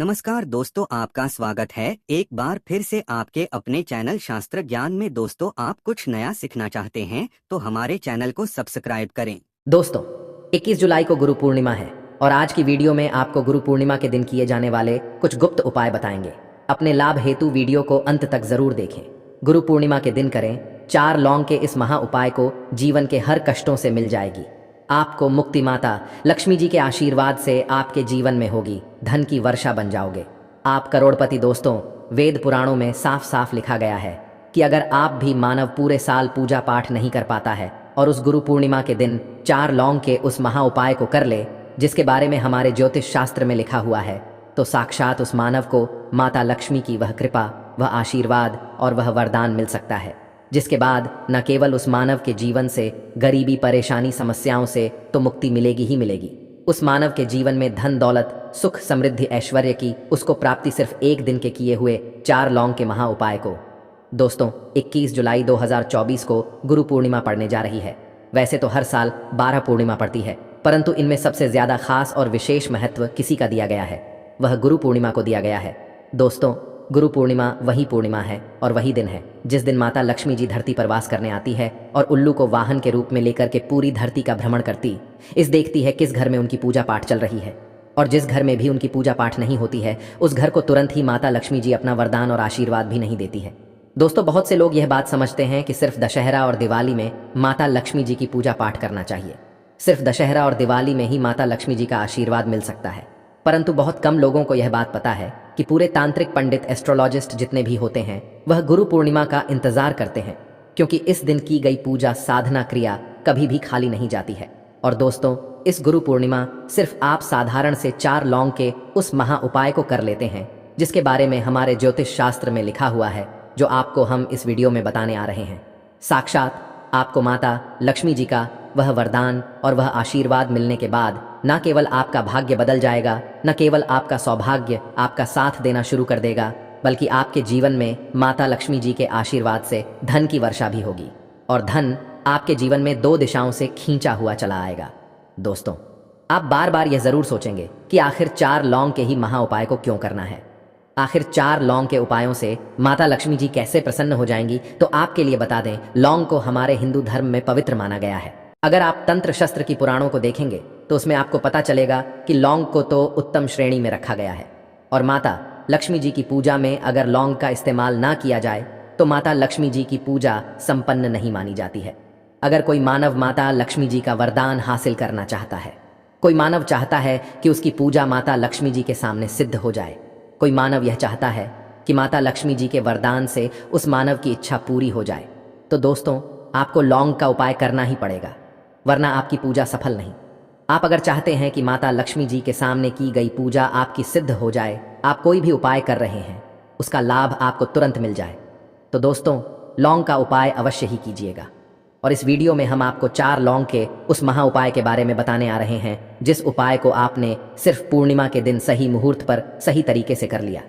नमस्कार दोस्तों, आपका स्वागत है एक बार फिर से आपके अपने चैनल शास्त्र ज्ञान में। दोस्तों, आप कुछ नया सीखना चाहते हैं तो हमारे चैनल को सब्सक्राइब करें। दोस्तों, 21 जुलाई को गुरु पूर्णिमा है और आज की वीडियो में आपको गुरु पूर्णिमा के दिन किए जाने वाले कुछ गुप्त उपाय बताएंगे। अपने लाभ हेतु वीडियो को अंत तक जरूर देखें। गुरु पूर्णिमा के दिन करें 4 लौंग के इस महा उपाय को, जीवन के हर कष्टों से मिल जाएगी। आपको मुक्ति माता लक्ष्मी जी के आशीर्वाद से आपके जीवन में होगी धन की वर्षा बन जाओगे। आप करोड़पति। दोस्तों, वेद पुराणों में साफ साफ लिखा गया है कि अगर आप भी मानव पूरे साल पूजा पाठ नहीं कर पाता है और उस गुरु पूर्णिमा के दिन 4 लौंग के उस महा उपाय को कर ले, जिसके बारे में हमारे ज्योतिष शास्त्र में लिखा हुआ है, तो साक्षात उस मानव को माता लक्ष्मी की वह कृपा, वह आशीर्वाद और वह वरदान मिल सकता है, जिसके बाद न केवल उस मानव के जीवन से गरीबी, परेशानी, समस्याओं से तो मुक्ति मिलेगी ही मिलेगी, उस मानव के जीवन में धन दौलत, सुख, समृद्धि, ऐश्वर्य की उसको प्राप्ति सिर्फ एक दिन के किए हुए 4 लौंग के महा उपाय को। दोस्तों, 21 जुलाई 2024 को गुरु पूर्णिमा पड़ने जा रही है। वैसे तो हर साल 12 पूर्णिमा पड़ती है, परंतु इनमें सबसे ज्यादा खास और विशेष महत्व किसी का दिया गया है, वह गुरु पूर्णिमा को दिया गया है। दोस्तों, गुरु पूर्णिमा वही पूर्णिमा है और वही दिन है जिस दिन माता लक्ष्मी जी धरती पर वास करने आती है और उल्लू को वाहन के रूप में लेकर के पूरी धरती का भ्रमण करती, इस देखती है किस घर में उनकी पूजा पाठ चल रही है, और जिस घर में भी उनकी पूजा पाठ नहीं होती है उस घर को तुरंत ही माता लक्ष्मी जी अपना वरदान और आशीर्वाद भी नहीं देती है। दोस्तों, बहुत से लोग यह बात समझते हैं कि सिर्फ दशहरा और दिवाली में माता लक्ष्मी जी की पूजा पाठ करना चाहिए, सिर्फ दशहरा और दिवाली में ही माता लक्ष्मी जी का आशीर्वाद मिल सकता है, परंतु बहुत कम लोगों को यह बात पता है कि पूरे तांत्रिक पंडित, एस्ट्रोलॉजिस्ट जितने भी होते हैं वह गुरु पूर्णिमा का इंतजार करते हैं, क्योंकि इस दिन की गई पूजा, साधना, क्रिया कभी भी खाली नहीं जाती है। और दोस्तों, इस गुरु पूर्णिमा सिर्फ आप साधारण से 4 लौंग के उस महा उपाय को कर लेते हैं, जिसके बारे में हमारे ज्योतिष शास्त्र में लिखा हुआ है, जो आपको हम इस वीडियो में बताने आ रहे हैं। साक्षात आपको माता लक्ष्मी जी का वह वरदान और वह आशीर्वाद मिलने के बाद न केवल आपका भाग्य बदल जाएगा, न केवल आपका सौभाग्य आपका साथ देना शुरू कर देगा, बल्कि आपके जीवन में माता लक्ष्मी जी के आशीर्वाद से धन की वर्षा भी होगी, और धन आपके जीवन में 2 दिशाओं से खींचा हुआ चला आएगा। दोस्तों, आप बार बार यह जरूर सोचेंगे कि आखिर 4 लौंग के ही महा उपाय को क्यों करना है, आखिर 4 लौंग के उपायों से माता लक्ष्मी जी कैसे प्रसन्न हो जाएंगी। तो आपके लिए बता दें, लौंग को हमारे हिंदू धर्म में पवित्र माना गया है। अगर आप तंत्र शस्त्र की पुराणों को देखेंगे तो उसमें आपको पता चलेगा कि लौंग को तो उत्तम श्रेणी में रखा गया है, और माता लक्ष्मी जी की पूजा में अगर लौंग का इस्तेमाल ना किया जाए तो माता लक्ष्मी जी की पूजा संपन्न नहीं मानी जाती है। अगर कोई मानव माता लक्ष्मी जी का वरदान हासिल करना चाहता है, कोई मानव चाहता है कि उसकी पूजा माता लक्ष्मी जी के सामने सिद्ध हो जाए, कोई मानव यह चाहता है कि माता लक्ष्मी जी के वरदान से उस मानव की इच्छा पूरी हो जाए, तो दोस्तों, आपको लौंग का उपाय करना ही पड़ेगा, वरना आपकी पूजा सफल नहीं। आप अगर चाहते हैं कि माता लक्ष्मी जी के सामने की गई पूजा आपकी सिद्ध हो जाए, आप कोई भी उपाय कर रहे हैं उसका लाभ आपको तुरंत मिल जाए, तो दोस्तों, लौंग का उपाय अवश्य ही कीजिएगा। और इस वीडियो में हम आपको 4 लौंग के उस महा उपाय के बारे में बताने आ रहे हैं, जिस उपाय को आपने सिर्फ पूर्णिमा के दिन सही मुहूर्त पर सही तरीके से कर लिया।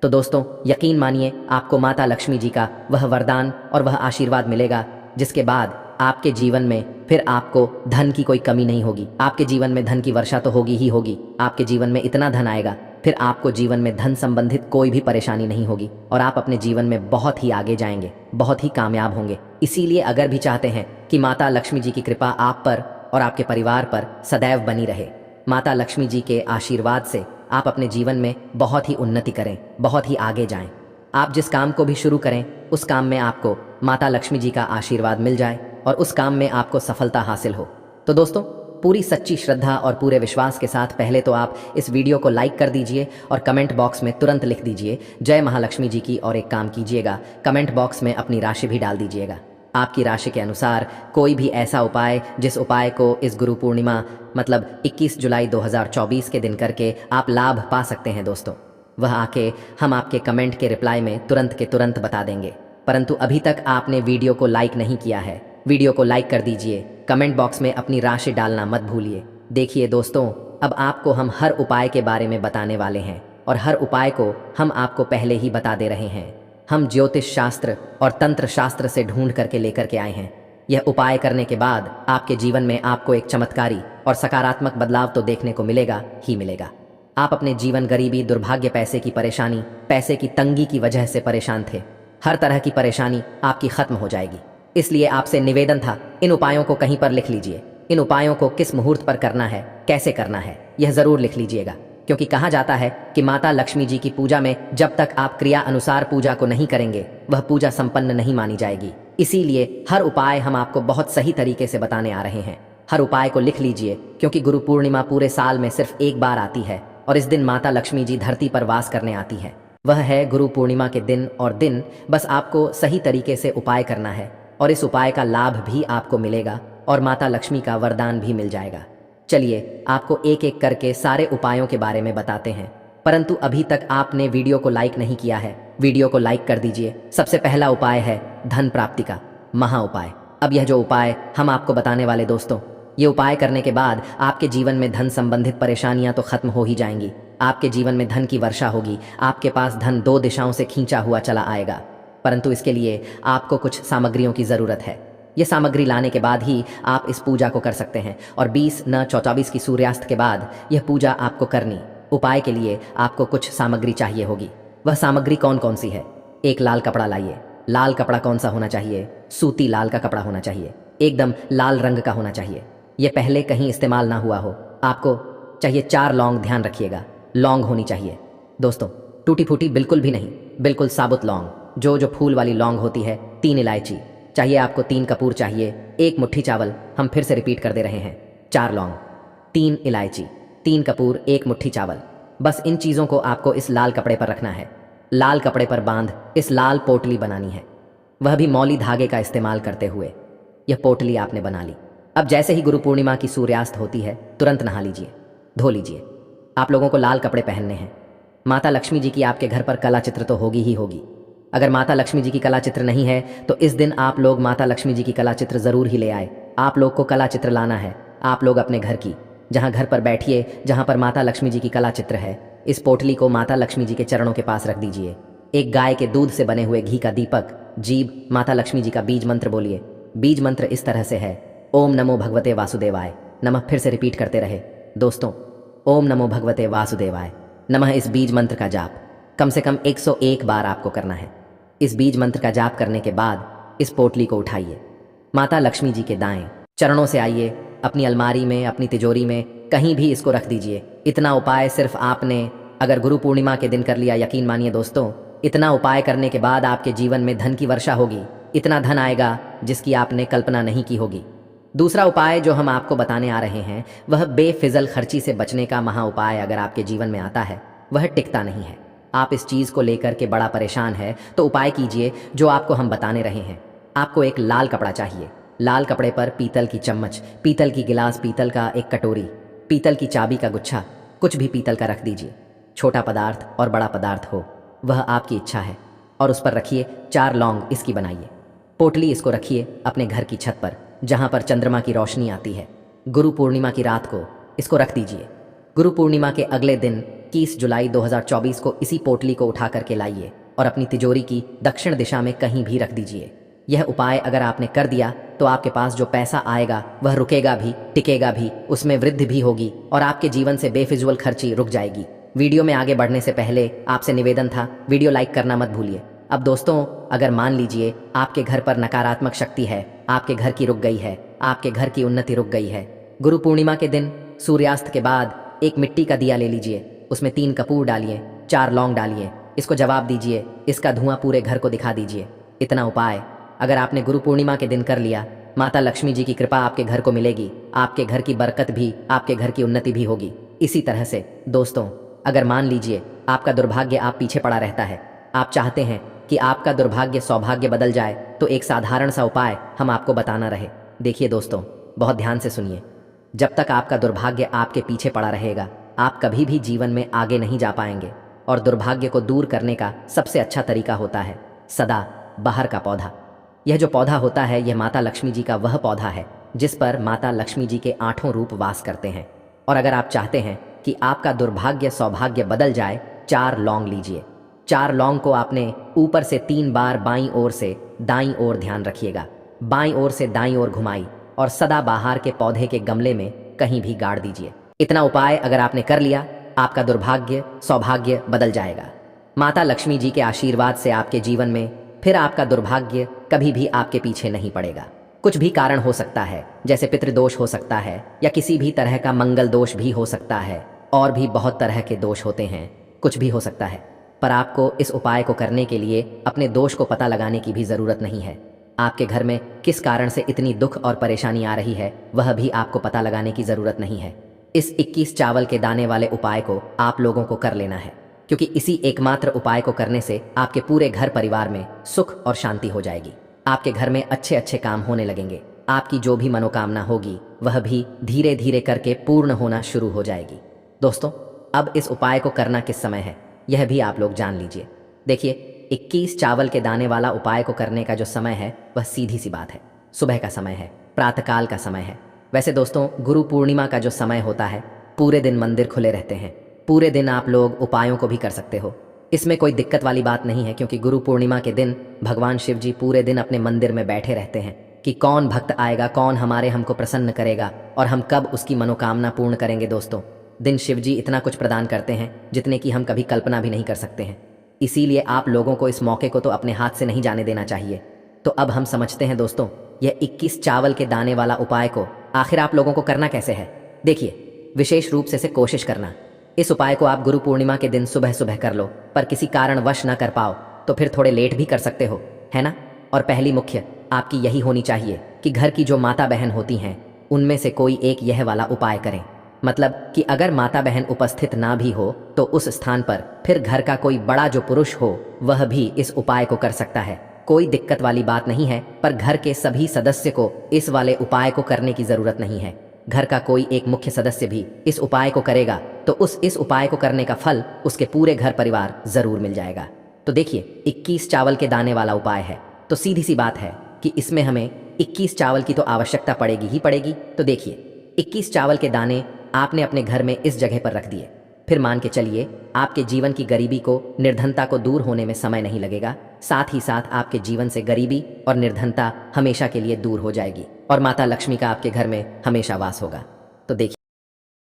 तो दोस्तों, यकीन मानिए, आपको माता लक्ष्मी जी का वह वरदान और वह आशीर्वाद मिलेगा, जिसके बाद आपके जीवन में फिर आपको धन की कोई कमी नहीं होगी। आपके जीवन में धन की वर्षा तो होगी ही होगी, आपके जीवन में इतना धन आएगा, फिर आपको जीवन में धन संबंधित कोई भी परेशानी नहीं होगी, और आप अपने जीवन में बहुत ही आगे जाएंगे, बहुत ही कामयाब होंगे। इसीलिए अगर भी चाहते हैं कि माता लक्ष्मी जी की कृपा आप पर और आपके परिवार पर सदैव बनी रहे, माता लक्ष्मी जी के आशीर्वाद से आप अपने जीवन में बहुत ही उन्नति करें, बहुत ही आगे जाएं, आप जिस काम को भी शुरू करें उस काम में आपको माता लक्ष्मी जी का आशीर्वाद मिल जाए और उस काम में आपको सफलता हासिल हो, तो दोस्तों, पूरी सच्ची श्रद्धा और पूरे विश्वास के साथ पहले तो आप इस वीडियो को लाइक कर दीजिए और कमेंट बॉक्स में तुरंत लिख दीजिए जय महालक्ष्मी जी की, और एक काम कीजिएगा, कमेंट बॉक्स में अपनी राशि भी डाल दीजिएगा। आपकी राशि के अनुसार कोई भी ऐसा उपाय जिस उपाय को इस गुरु पूर्णिमा मतलब 21 जुलाई 2024 के दिन करके आप लाभ पा सकते हैं दोस्तों, वह आके हम आपके कमेंट के रिप्लाई में तुरंत के तुरंत बता देंगे। परंतु अभी तक आपने वीडियो को लाइक नहीं किया है, वीडियो को लाइक कर दीजिए, कमेंट बॉक्स में अपनी राशि डालना मत भूलिए। देखिए दोस्तों, अब आपको हम हर उपाय के बारे में बताने वाले हैं, और हर उपाय को हम आपको पहले ही बता दे रहे हैं। हम ज्योतिष शास्त्र और तंत्र शास्त्र से ढूंढ करके लेकर के आए हैं। यह उपाय करने के बाद आपके जीवन में आपको एक चमत्कारी और सकारात्मक बदलाव तो देखने को मिलेगा ही मिलेगा। आप अपने जीवन गरीबी, दुर्भाग्य, पैसे की परेशानी, पैसे की तंगी की वजह से परेशान थे। हर तरह की परेशानी आपकी खत्म हो जाएगी। इसलिए आपसे निवेदन था, इन उपायों को कहीं पर लिख लीजिए। इन उपायों को किस मुहूर्त पर करना है, कैसे करना है, यह जरूर लिख लीजिएगा, क्योंकि कहा जाता है कि माता लक्ष्मी जी की पूजा में जब तक आप क्रिया अनुसार पूजा को नहीं करेंगे, वह पूजा संपन्न नहीं मानी जाएगी। इसीलिए हर उपाय हम आपको बहुत सही तरीके से बताने आ रहे हैं। हर उपाय को लिख लीजिए, क्योंकि गुरु पूर्णिमा पूरे साल में सिर्फ एक बार आती है और इस दिन माता लक्ष्मी जी धरती पर वास करने आती है। वह है गुरु पूर्णिमा के दिन, और दिन बस आपको सही तरीके से उपाय करना है और इस उपाय का लाभ भी आपको मिलेगा और माता लक्ष्मी का वरदान भी मिल जाएगा। चलिए आपको एक एक करके सारे उपायों के बारे में बताते हैं, परंतु अभी तक आपने वीडियो को लाइक नहीं किया है, वीडियो को लाइक कर दीजिए। सबसे पहला उपाय है धन प्राप्ति का महा उपाय। अब यह जो उपाय हम आपको बताने वाले दोस्तों, ये उपाय करने के बाद आपके जीवन में धन संबंधित परेशानियां तो खत्म हो ही जाएंगी। आपके जीवन में धन की वर्षा होगी, आपके पास धन 2 दिशाओं से खींचा हुआ चला आएगा। परंतु इसके लिए आपको कुछ सामग्रियों की जरूरत है। ये सामग्री लाने के बाद ही आप इस पूजा को कर सकते हैं और 20/9/24 की सूर्यास्त के बाद यह पूजा आपको करनी। उपाय के लिए आपको कुछ सामग्री चाहिए होगी। वह सामग्री कौन कौन सी है? एक लाल कपड़ा लाइए। लाल कपड़ा कौन सा होना चाहिए? सूती लाल का कपड़ा होना चाहिए, एकदम लाल रंग का होना चाहिए। यह पहले कहीं इस्तेमाल ना हुआ हो। आपको चाहिए 4 लौंग, ध्यान रखिएगा, लौंग होनी चाहिए दोस्तों, टूटी फूटी बिल्कुल भी नहीं, बिल्कुल साबुत लौंग, जो फूल वाली लौंग होती है। 3 इलायची चाहिए आपको, 3 कपूर चाहिए, 1 मुट्ठी चावल। हम फिर से रिपीट कर दे रहे हैं, 4 लौंग, 3 इलायची, 3 कपूर, 1 मुट्ठी चावल। बस इन चीज़ों को आपको इस लाल कपड़े पर रखना है। लाल कपड़े पर बांध इस लाल पोटली बनानी है, वह भी मौली धागे का इस्तेमाल करते हुए। यह पोटली आपने बना ली। अब जैसे ही गुरु पूर्णिमा की सूर्यास्त होती है, तुरंत नहा लीजिए, धो लीजिए। आप लोगों को लाल कपड़े पहनने हैं। माता लक्ष्मी जी की आपके घर पर कला चित्र तो होगी ही होगी। अगर माता लक्ष्मी जी की कला चित्र नहीं है तो इस दिन आप लोग माता लक्ष्मी जी की कला चित्र जरूर ही ले आए। आप लोग को कला चित्र लाना है। आप लोग अपने घर की, जहां घर पर बैठिए, जहां पर माता लक्ष्मी जी की कला चित्र है, इस पोटली को माता लक्ष्मी जी के चरणों के पास रख दीजिए। एक गाय के दूध से बने हुए घी का दीपक, जीभ, माता लक्ष्मी जी का बीज मंत्र बोलिए। बीज मंत्र इस तरह से है, ओम नमो भगवते वासुदेवाय नमः। फिर से रिपीट करते रहे दोस्तों, ओम नमो भगवते वासुदेवाय नमः। इस बीज मंत्र का जाप कम से कम 101 बार आपको करना है। इस बीज मंत्र का जाप करने के बाद इस पोटली को उठाइए, माता लक्ष्मी जी के दाएं चरणों से आइए, अपनी अलमारी में, अपनी तिजोरी में, कहीं भी इसको रख दीजिए। इतना उपाय सिर्फ आपने अगर गुरु पूर्णिमा के दिन कर लिया, यकीन मानिए दोस्तों, इतना उपाय करने के बाद आपके जीवन में धन की वर्षा होगी। इतना धन आएगा जिसकी आपने कल्पना नहीं की होगी। दूसरा उपाय जो हम आपको बताने आ रहे हैं, वह बेफिजल खर्ची से बचने का महा उपाय अगर आपके जीवन में आता है, वह टिकता नहीं है। आप इस चीज़ को लेकर के बड़ा परेशान है तो उपाय कीजिए जो आपको हम बताने रहे हैं। आपको एक लाल कपड़ा चाहिए। लाल कपड़े पर पीतल की चम्मच, पीतल की गिलास, पीतल का एक कटोरी, पीतल की चाबी का गुच्छा, कुछ भी पीतल का रख दीजिए। छोटा पदार्थ और बड़ा पदार्थ हो, वह आपकी इच्छा है। और उस पर रखिए 4 लौंग, इसकी बनाइए पोटली। इसको रखिए अपने घर की छत पर, जहां पर चंद्रमा की रोशनी आती है। गुरु पूर्णिमा की रात को इसको रख दीजिए। गुरु पूर्णिमा के अगले दिन 21 जुलाई 2024 को इसी पोटली को उठा करके लाइए और अपनी तिजोरी की दक्षिण दिशा में कहीं भी रख दीजिए। यह उपाय अगर आपने कर दिया तो आपके पास जो पैसा आएगा वह रुकेगा भी, टिकेगा भी, उसमें वृद्धि भी होगी और आपके जीवन से बेफिजूल खर्ची रुक जाएगी। वीडियो में आगे बढ़ने से पहले आपसे निवेदन था, वीडियो लाइक करना मत भूलिए। अब दोस्तों, अगर मान लीजिए आपके घर पर नकारात्मक शक्ति है, आपके घर की रुक गई है, आपके घर की उन्नति रुक गई है, गुरु पूर्णिमा के दिन सूर्यास्त के बाद एक मिट्टी का दिया ले लीजिए, उसमें 3 कपूर डालिए, 4 लौंग डालिए, इसको जवाब दीजिए, इसका धुआं पूरे घर को दिखा दीजिए। इतना उपाय अगर आपने गुरु पूर्णिमा के दिन कर लिया, माता लक्ष्मी जी की कृपा आपके घर को मिलेगी, आपके घर की बरकत भी, आपके घर की उन्नति भी होगी। इसी तरह से दोस्तों, अगर मान लीजिए आपका दुर्भाग्य आप पीछे पड़ा रहता है, आप चाहते हैं कि आपका दुर्भाग्य सौभाग्य बदल जाए, तो एक साधारण सा उपाय हम आपको बताना रहे। देखिए दोस्तों, बहुत ध्यान से सुनिए। जब तक आपका दुर्भाग्य आपके पीछे पड़ा रहेगा, आप कभी भी जीवन में आगे नहीं जा पाएंगे। और दुर्भाग्य को दूर करने का सबसे अच्छा तरीका होता है सदा बाहर का पौधा। यह जो पौधा होता है, यह माता लक्ष्मी जी का वह पौधा है जिस पर माता लक्ष्मी जी के 8 रूप वास करते हैं। और अगर आप चाहते हैं कि आपका दुर्भाग्य सौभाग्य बदल जाए, 4 लौंग लीजिए। 4 लौंग को आपने ऊपर से 3 बार बाईं ओर से दाईं ओर, ध्यान रखिएगा, बाईं ओर से दाईं ओर घुमाई और सदा बाहर के पौधे के गमले में कहीं भी गाड़ दीजिए। इतना उपाय अगर आपने कर लिया आपका दुर्भाग्य सौभाग्य बदल जाएगा। माता लक्ष्मी जी के आशीर्वाद से आपके जीवन में फिर आपका दुर्भाग्य कभी भी आपके पीछे नहीं पड़ेगा। कुछ भी कारण हो सकता है, जैसे पितृदोष हो सकता है या किसी भी तरह का मंगल दोष भी हो सकता है, और भी बहुत तरह के दोष होते हैं, कुछ भी हो सकता है। पर आपको इस उपाय को करने के लिए अपने दोष को पता लगाने की भी ज़रूरत नहीं है। आपके घर में किस कारण से इतनी दुख और परेशानी आ रही है वह भी आपको पता लगाने की ज़रूरत नहीं है। इस 21 चावल के दाने वाले उपाय को आप लोगों को कर लेना है, क्योंकि इसी एकमात्र उपाय को करने से आपके पूरे घर परिवार में सुख और शांति हो जाएगी। आपके घर में अच्छे अच्छे काम होने लगेंगे। आपकी जो भी मनोकामना होगी वह भी धीरे धीरे करके पूर्ण होना शुरू हो जाएगी। दोस्तों, अब इस उपाय को करना किस समय है यह भी आप लोग जान लीजिए। देखिए, 21 चावल के दाने वाला उपाय को करने का जो समय है वह सीधी सी बात है, सुबह का समय है, प्रातःकाल का समय है। वैसे दोस्तों, गुरु पूर्णिमा का जो समय होता है, पूरे दिन मंदिर खुले रहते हैं, पूरे दिन आप लोग उपायों को भी कर सकते हो। इसमें कोई दिक्कत वाली बात नहीं है, क्योंकि गुरु पूर्णिमा के दिन भगवान शिव जी पूरे दिन अपने मंदिर में बैठे रहते हैं कि कौन भक्त आएगा, कौन हमको प्रसन्न करेगा और हम कब उसकी मनोकामना पूर्ण करेंगे। दोस्तों, दिन शिव जी इतना कुछ प्रदान करते हैं जितने की हम कभी कल्पना भी नहीं कर सकते हैं। इसीलिए आप लोगों को इस मौके को तो अपने हाथ से नहीं जाने देना चाहिए। तो अब हम समझते हैं दोस्तों, यह 21 चावल के दाने वाला उपाय को आखिर आप लोगों को करना कैसे है। देखिए, विशेष रूप से कोशिश करना, इस उपाय को आप गुरु पूर्णिमा के दिन सुबह सुबह कर लो, पर किसी कारणवश ना कर पाओ तो फिर थोड़े लेट भी कर सकते हो, है ना। और पहली मुख्य आपकी यही होनी चाहिए कि घर की जो माता बहन होती हैं उनमें से कोई एक यह वाला उपाय करें। मतलब कि अगर माता बहन उपस्थित ना भी हो तो उस स्थान पर फिर घर का कोई बड़ा जो पुरुष हो वह भी इस उपाय को कर सकता है। कोई दिक्कत वाली बात नहीं है, पर घर के सभी सदस्य को इस वाले उपाय को करने की ज़रूरत नहीं है। घर का कोई एक मुख्य सदस्य भी इस उपाय को करेगा तो इस उपाय को करने का फल उसके पूरे घर परिवार ज़रूर मिल जाएगा। तो देखिए, 21 चावल के दाने वाला उपाय है, तो सीधी सी बात है कि इसमें हमें 21 चावल की तो आवश्यकता पड़ेगी ही पड़ेगी। तो देखिए, 21 चावल के दाने आपने अपने घर में इस जगह पर रख दिए। फिर मान के चलिए आपके जीवन की गरीबी को, निर्धनता को दूर होने में समय नहीं लगेगा। साथ ही साथ आपके जीवन से गरीबी और निर्धनता हमेशा के लिए दूर हो जाएगी और माता लक्ष्मी का आपके घर में हमेशा वास होगा। तो देखिए